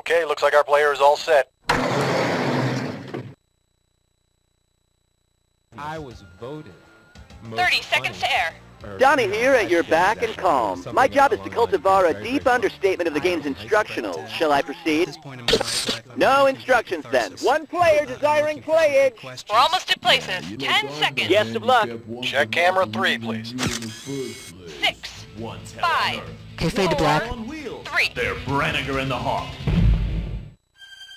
Okay, looks like our player is all set. I was voted 30 seconds to air. Donnie here at your back and calm. My job is to cultivar a deep understatement of the game's instructionals. Shall I proceed? No instructions then. One player desiring playage. We're almost at places. 10 seconds. Best of luck. Check camera 3, please. 6, 5, Okay, fade to black. 3. They're Branniger in the Hawk.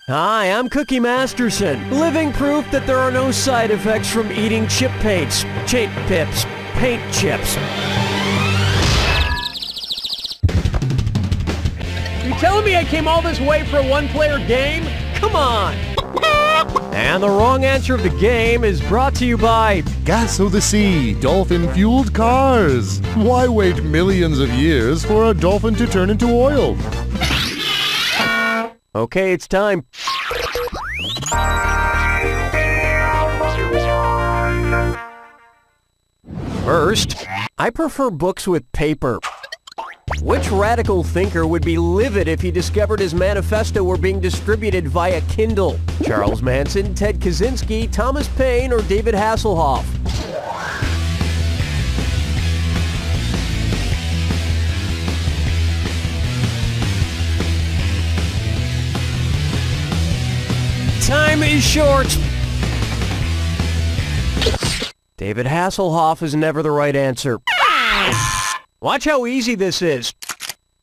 Hi, I'm Cookie Masterson, living proof that there are no side effects from eating chip paints, paint chips. You telling me I came all this way for a one-player game? Come on! And the wrong answer of the game is brought to you by Gas o' the Sea, dolphin-fueled cars. Why wait millions of years for a dolphin to turn into oil? Okay, it's time. First, I prefer books with paper. Which radical thinker would be livid if he discovered his manifesto were being distributed via Kindle? Charles Manson, Ted Kaczynski, Thomas Paine, or David Hasselhoff? Time is short. David Hasselhoff is never the right answer. Watch how easy this is.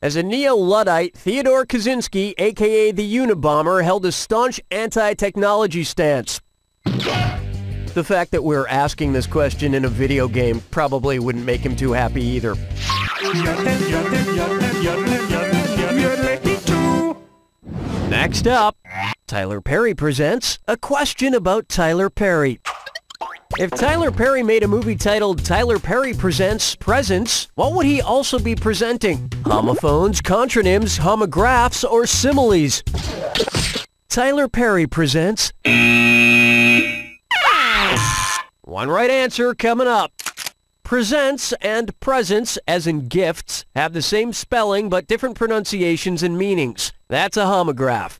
As a neo-Luddite, Theodore Kaczynski, aka the Unabomber, held a staunch anti-technology stance. The fact that we're asking this question in a video game probably wouldn't make him too happy either. Next up, Tyler Perry presents a question about Tyler Perry. If Tyler Perry made a movie titled Tyler Perry Presents Presents, what would he also be presenting? Homophones, contronyms, homographs, or similes? Tyler Perry presents... One right answer coming up. Presents and presents, as in gifts, have the same spelling but different pronunciations and meanings. That's a homograph.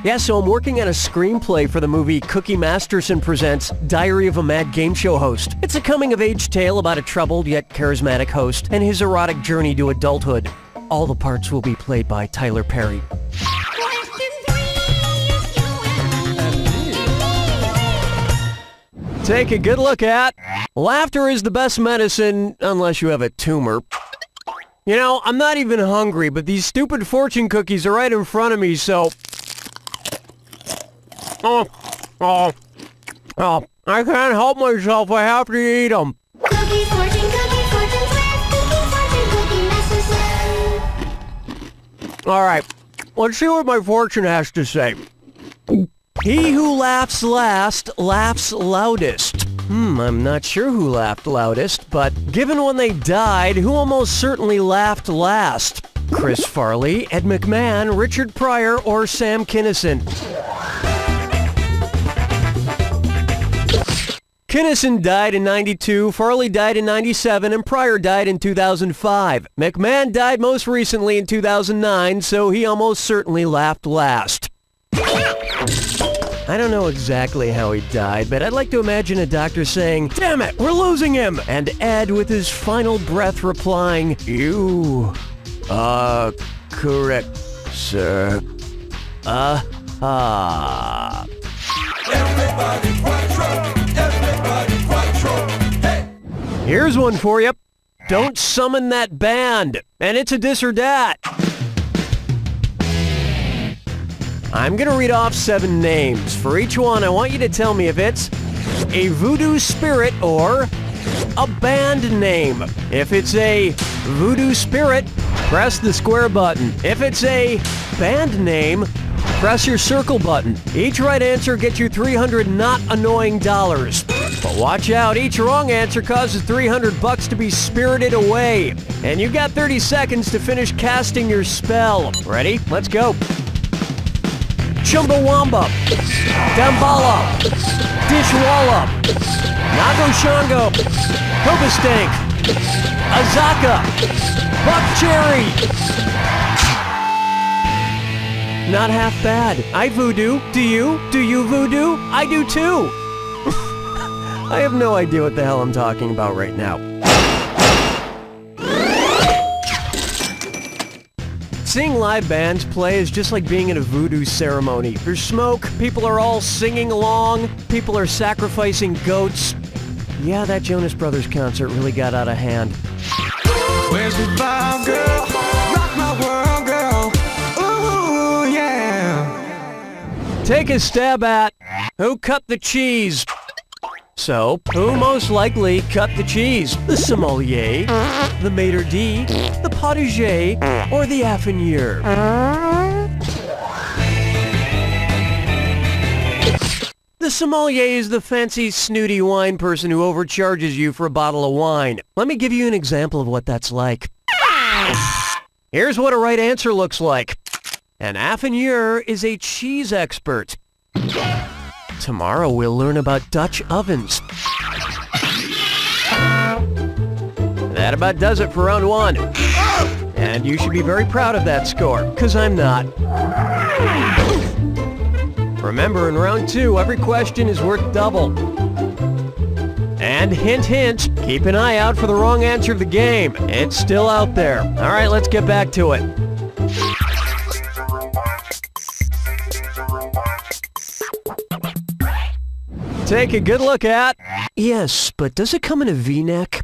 Yeah, so I'm working on a screenplay for the movie Cookie Masterson Presents Diary of a Mad Game Show Host. It's a coming-of-age tale about a troubled yet charismatic host and his erotic journey to adulthood. All the parts will be played by Tyler Perry. Take a good look at... Laughter is the best medicine, unless you have a tumor. You know, I'm not even hungry, but these stupid fortune cookies are right in front of me, so... I can't help myself. I have to eat them. Cookie fortune, cookie Masterson. All right, let's see what my fortune has to say. He who laughs last laughs loudest. I'm not sure who laughed loudest, but given when they died, who almost certainly laughed last? Chris Farley, Ed McMahon, Richard Pryor, or Sam Kinison? Kinison died in 92, Farley died in 97, and Pryor died in 2005. McMahon died most recently in 2009, so he almost certainly laughed last. I don't know exactly how he died, but I'd like to imagine a doctor saying, "Damn it, we're losing him!" And Ed with his final breath replying, "You are correct, sir. Everybody quattro! Everybody quattro! Hey! Here's one for you. Don't summon that band. And it's a this or that. I'm gonna read off 7 names. For each one, I want you to tell me if it's a voodoo spirit or a band name. If it's a voodoo spirit, press the square button. If it's a band name, press your circle button. Each right answer gets you $300 not annoying dollars. But watch out, each wrong answer causes $300 to be spirited away. And you've got 30 seconds to finish casting your spell. Ready? Let's go. Chumbawamba, Damballa, Dishwalla, Nagoshango, Kobastank, Azaka, Buck Cherry. Not half bad. I voodoo. Do you? Do you voodoo? I do too. I have no idea what the hell I'm talking about right now. Seeing live bands play is just like being in a voodoo ceremony. There's smoke, people are all singing along, people are sacrificing goats. Yeah, that Jonas Brothers concert really got out of hand. Where's the vibe, girl? Rock my world, girl. Ooh, yeah. Take a stab at who cut the cheese. So, who most likely cut the cheese? The sommelier, the maitre d', the potager, or the affinier? The sommelier is the fancy, snooty wine person who overcharges you for a bottle of wine. Let me give you an example of what that's like. Here's what a right answer looks like. An affinier is a cheese expert. Tomorrow we'll learn about Dutch ovens. That about does it for round one. And you should be very proud of that score, because I'm not. Remember, in round two, every question is worth double. And hint, hint, keep an eye out for the wrong answer of the game. It's still out there. All right, let's get back to it. Take a good look at... Yes, but does it come in a V-neck?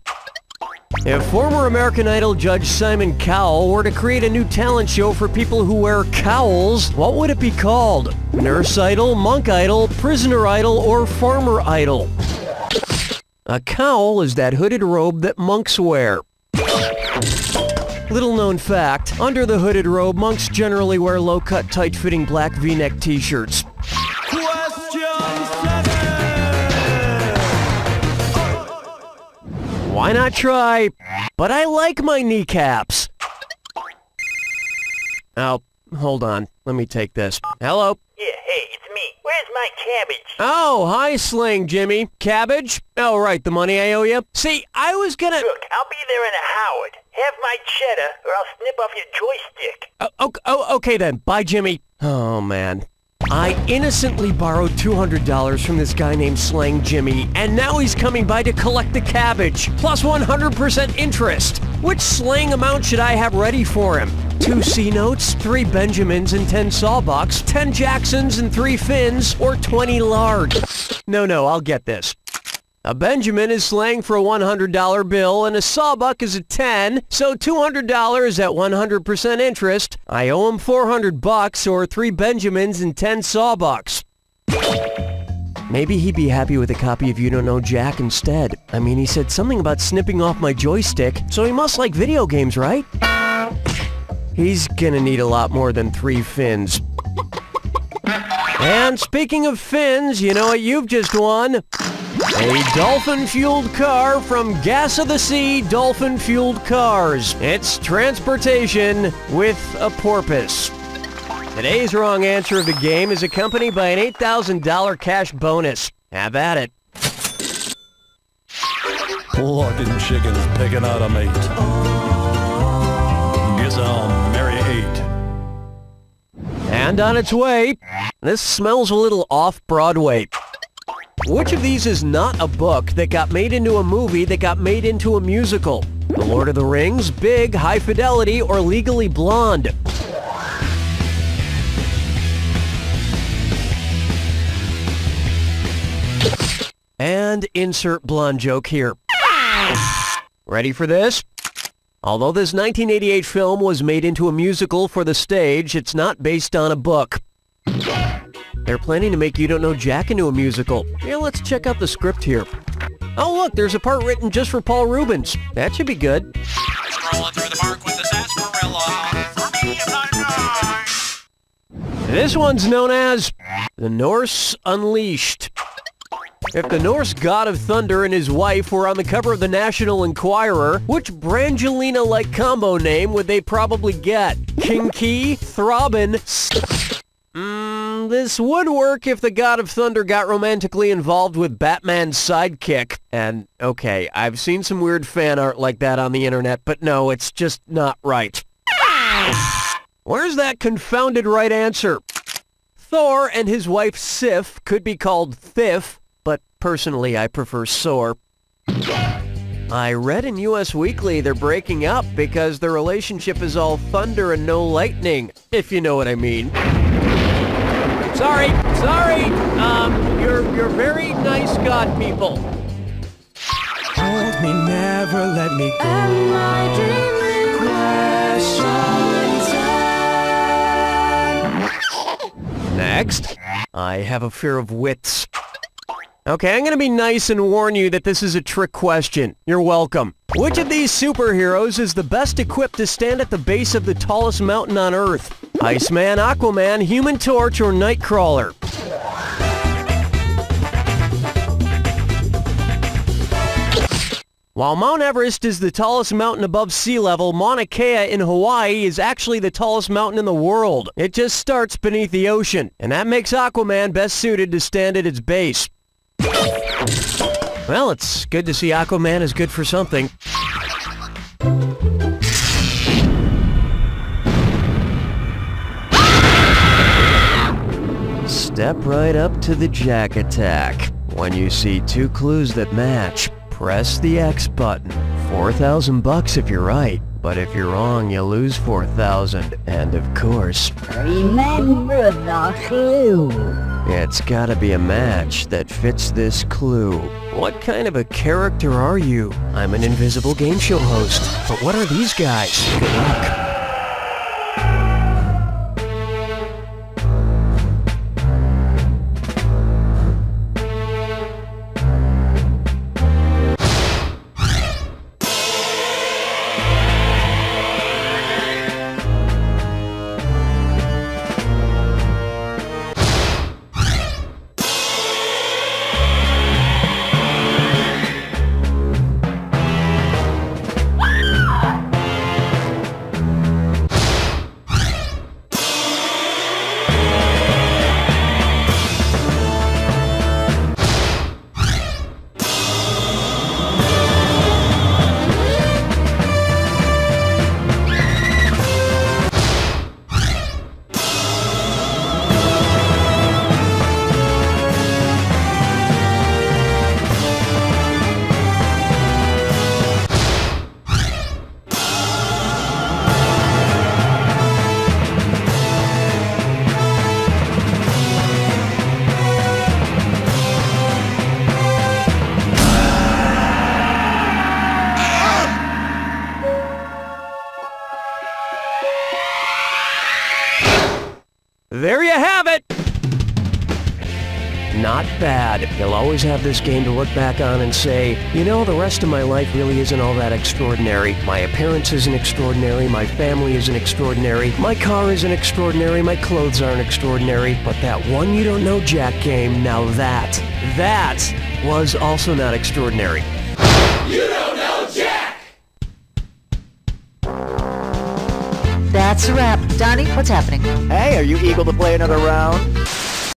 If former American Idol judge Simon Cowell were to create a new talent show for people who wear cowls, what would it be called? Nurse Idol, Monk Idol, Prisoner Idol, or Farmer Idol? A cowl is that hooded robe that monks wear. Little known fact, under the hooded robe, monks generally wear low-cut, tight-fitting black V-neck t-shirts. Why not try? But I like my kneecaps. Oh, hold on. Let me take this. Hello? Yeah, hey, it's me. Where's my cabbage? Oh, hi, Sling Jimmy. Cabbage? Oh, right, the money I owe you. See, I was gonna... Look, I'll be there in a Howard. Have my cheddar, or I'll snip off your joystick. Okay then. Bye, Jimmy. Oh, man. I innocently borrowed $200 from this guy named Slang Jimmy, and now he's coming by to collect the cabbage, plus 100% interest. Which slang amount should I have ready for him? 2 C-notes, 3 Benjamins, and 10 sawbucks, 10 Jacksons, and 3 Finns, or 20 lard? No, I'll get this. A Benjamin is slang for a $100 bill, and a sawbuck is a 10, so $200 at 100% interest. I owe him $400 or 3 Benjamins and 10 sawbucks. Maybe he'd be happy with a copy of You Don't Know Jack instead. I mean, he said something about snipping off my joystick, so he must like video games, right? He's gonna need a lot more than 3 fins. And speaking of fins, you know what you've just won? A dolphin-fueled car from Gas of the Sea Dolphin-Fueled Cars. It's transportation with a porpoise. Today's wrong answer of the game is accompanied by an $8,000 cash bonus. Have at it. Plucking chickens, picking out a mate. Guess I'll marry 8. And on its way, this smells a little off-Broadway. Which of these is not a book that got made into a movie that got made into a musical? The Lord of the Rings, Big, High Fidelity, or Legally Blonde? And insert blonde joke here. Ready for this? Although this 1988 film was made into a musical for the stage, it's not based on a book. They're planning to make You Don't Know Jack into a musical. Yeah, let's check out the script here. Oh look, there's a part written just for Paul Rubens. That should be good. Strolling through the park with the sarsaparilla. For me, if I die. This one's known as the Norse Unleashed. If the Norse god of thunder and his wife were on the cover of the National Enquirer, which Brangelina-like combo name would they probably get? Kinky, Throbbin', this would work if the God of Thunder got romantically involved with Batman's sidekick. And, okay, I've seen some weird fan art like that on the internet, but no, it's just not right. Where's that confounded right answer? Thor and his wife Sif could be called Thif, but personally I prefer Sor. I read in US Weekly they're breaking up because their relationship is all thunder and no lightning, if you know what I mean. Sorry. You're very nice God people. Hold me, never let me go. Am I dreaming? Question. Next, I have a fear of widths. Okay, I'm gonna be nice and warn you that this is a trick question. You're welcome. Which of these superheroes is the best equipped to stand at the base of the tallest mountain on Earth? Iceman, Aquaman, Human Torch, or Nightcrawler? While Mount Everest is the tallest mountain above sea level, Mauna Kea in Hawaii is actually the tallest mountain in the world. It just starts beneath the ocean, and that makes Aquaman best suited to stand at its base. Well, it's good to see Aquaman is good for something. Step right up to the Jack Attack. When you see two clues that match, press the X button. $4,000 if you're right, but if you're wrong, you lose $4,000. And of course, remember the clue. It's gotta be a match that fits this clue. What kind of a character are you? I'm an invisible game show host, but what are these guys? Good luck. There you have it! Not bad. You'll always have this game to look back on and say, you know, the rest of my life really isn't all that extraordinary. My appearance isn't extraordinary, my family isn't extraordinary, my car isn't extraordinary, my clothes aren't extraordinary, but that one you don't know Jack game, now that was also not extraordinary. You don't know Jack! That's a wrap. Donnie, what's happening? Hey, are you eager to play another round?